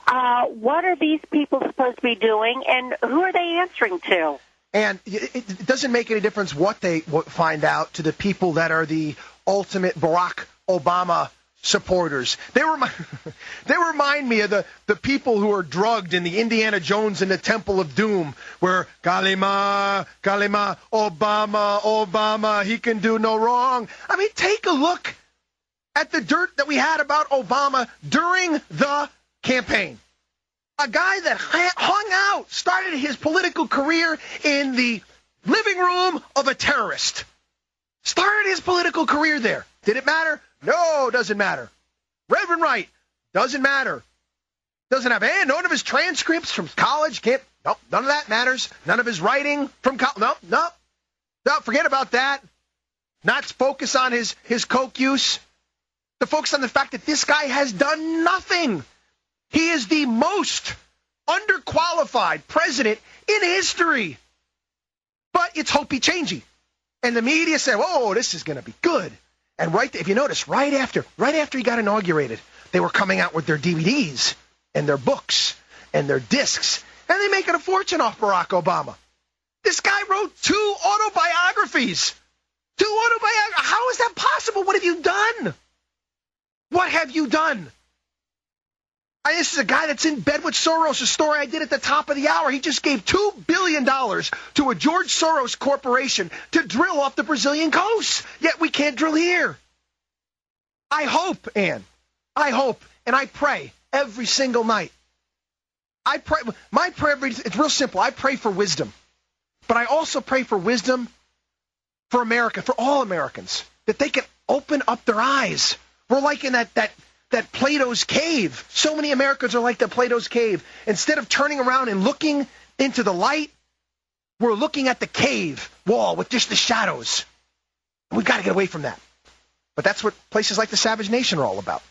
What are these people supposed to be doing, and who are they answering to? And it doesn't make any difference what they find out to the people that are the ultimate Barack Obama supporters. They remind me of the people who are drugged in the Indiana Jones and the Temple of Doom, where Kalima, Obama, he can do no wrong. I mean, take a look at the dirt that we had about Obama during the campaign. A guy that hung out, started his political career in the living room of a terrorist. Started his political career there. Did it matter? No, doesn't matter. Reverend Wright, doesn't matter. Doesn't have none of his transcripts from college. None of that matters. None of his writing from college. No, forget about that. Not focus on his coke use. To focus on the fact that this guy has done nothing. He is the most underqualified president in history. But it's hopey-changey. And the media say, "Whoa, this is going to be good." And if you notice, right after he got inaugurated, they were coming out with their DVDs and their books and their discs, and they're making a fortune off Barack Obama. This guy wrote 2 autobiographies. 2 autobiographies. How is that possible? What have you done? What have you done? This is a guy that's in bed with Soros, a story I did at the top of the hour. He just gave $2 billion to a George Soros corporation to drill off the Brazilian coast. Yet we can't drill here. I hope, and I pray every single night. I pray. My prayer, it's real simple. I pray for wisdom. But I also pray for wisdom for America, for all Americans, that they can open up their eyes. We're like in that Plato's cave. So many Americans are like that Plato's cave. Instead of turning around and looking into the light, we're looking at the cave wall with just the shadows. We've got to get away from that. But that's what places like the Savage Nation are all about.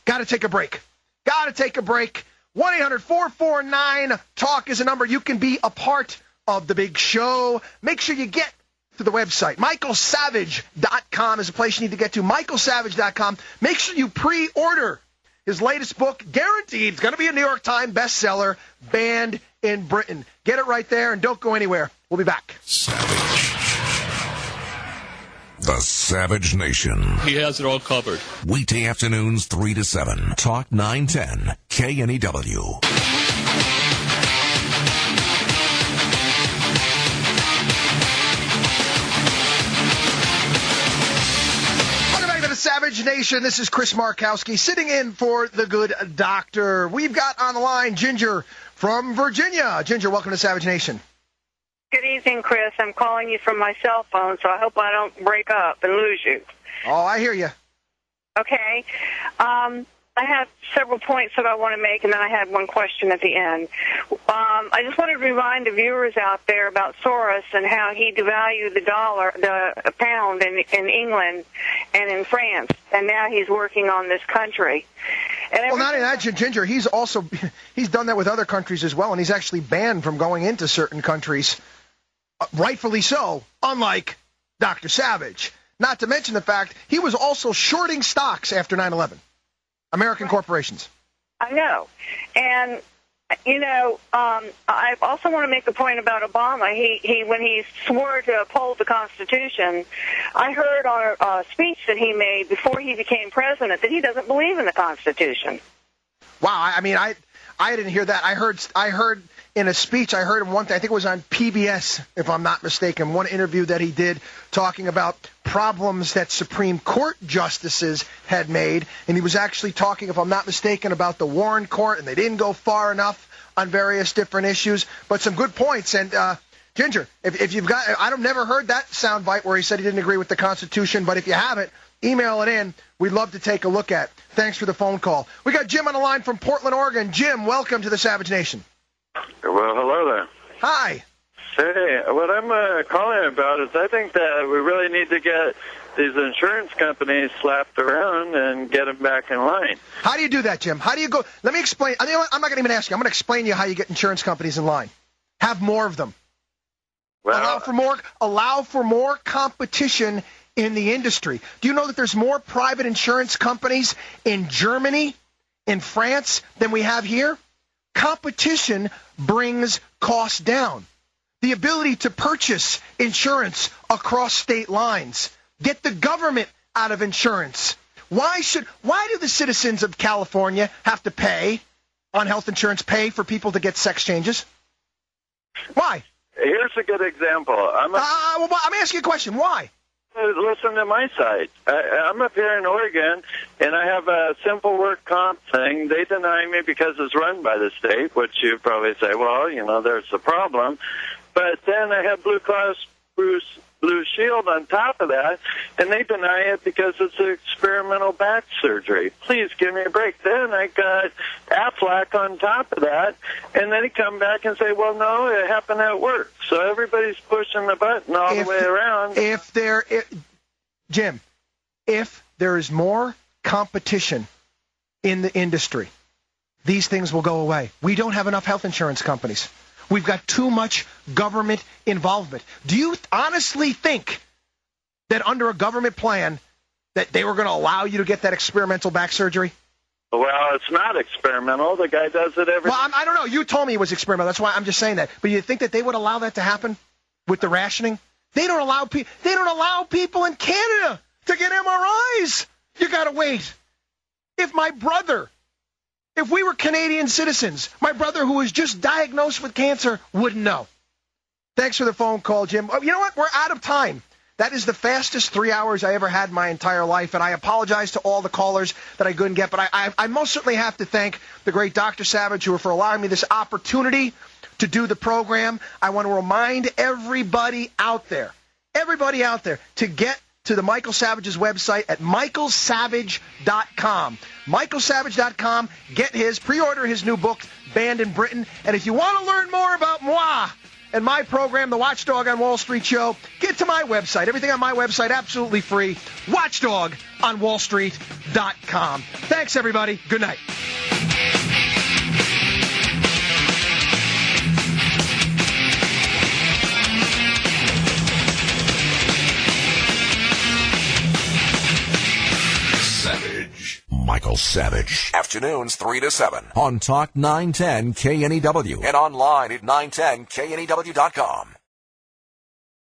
Got to take a break. 1-800-449-TALK is a number. You can be a part of the big show. Make sure you get to the website. MichaelSavage.com is a place you need to get to. MichaelSavage.com. Make sure you pre-order his latest book, guaranteed. It's going to be a New York Times bestseller, Banned in Britain. Get it right there and don't go anywhere. We'll be back. Savage. The Savage Nation. He has it all covered. Weekday afternoons 3 to 7. Talk 910 KNEW. Savage Nation, this is Chris Markowski sitting in for the good doctor. We've got on the line Ginger from Virginia. Ginger, welcome to Savage Nation. Good evening, Chris. I'm calling you from my cell phone, so I hope I don't break up and lose you. Oh, I hear you. Okay. I have several points that I want to make, and then I had one question at the end. I just wanted to remind the viewers out there about Soros and how he devalued the pound in England and in France, and now he's working on this country. Well, not in that, Ginger. He's done that with other countries as well, and he's actually banned from going into certain countries, rightfully so, unlike Dr. Savage. Not to mention the fact he was also shorting stocks after 9/11. American corporations. I know. And, I also want to make a point about Obama. He when he swore to uphold the Constitution, I heard on a speech that he made before he became president that he doesn't believe in the Constitution. Wow. I mean, I didn't hear that. I heard in a speech, I heard him one thing, I think it was on PBS, if I'm not mistaken, one interview that he did talking about problems that Supreme Court justices had made, and he was actually talking, if I'm not mistaken, about the Warren Court, and they didn't go far enough on various different issues, but some good points. And Ginger, if you've got, I've never heard that soundbite where he said he didn't agree with the Constitution, but if you have it, email it in. We'd love to take a look at. Thanks for the phone call. We got Jim on the line from Portland, Oregon. Jim, welcome to the Savage Nation. Well, hello there. Hi. Say, what I'm calling about is I think that we really need to get these insurance companies slapped around and get them back in line. How do you do that, Jim? How do you go? Let me explain. I'm not going to even ask you. I'm going to explain to you how you get insurance companies in line. Have more of them. Well, allow for more competition in the industry. Do you know that there's more private insurance companies in Germany, in France than we have here? Competition brings costs down. The ability to purchase insurance across state lines. Get the government out of insurance. Why do the citizens of California have to pay on health insurance, pay for people to get sex changes? Why? Here's a good example. I'm asking you a question. Why? Listen to my side. I'm up here in Oregon, and I have a simple work comp thing. They deny me because it's run by the state, which you probably say, well, there's a problem. But then I have Blue Cross Blue Shield on top of that, and they deny it because it's an experimental back surgery. Please give me a break. Then I got Aflac on top of that, and then he come back and say, well, no, it happened at work. So everybody's pushing the button all the way around. Jim, if there is more competition in the industry, these things will go away. We don't have enough health insurance companies. We've got too much government involvement. Do you honestly think that under a government plan that they were going to allow you to get that experimental back surgery? Well, it's not experimental. The guy does it every... Well, I don't know. You told me it was experimental. That's why I'm just saying that. But you think that they would allow that to happen with the rationing? They don't allow people in Canada to get MRIs. You got to wait. If we were Canadian citizens, my brother who was just diagnosed with cancer wouldn't know. Thanks for the phone call, Jim. Oh, you know what? We're out of time. That is the fastest 3 hours I ever had in my entire life, and I apologize to all the callers that I couldn't get, but I most certainly have to thank the great Dr. Savage for allowing me this opportunity to do the program. I want to remind everybody out there, to get to the Michael Savage's website at michaelsavage.com. michaelsavage.com. Pre-order his new book, Banned in Britain. And if you want to learn more about moi and my program, The Watchdog on Wall Street Show, get to my website. Everything on my website, absolutely free. watchdogonwallstreet.com. Thanks, everybody. Good night. Michael Savage. Afternoons 3 to 7 on Talk 910 KNEW and online at 910KNEW.com.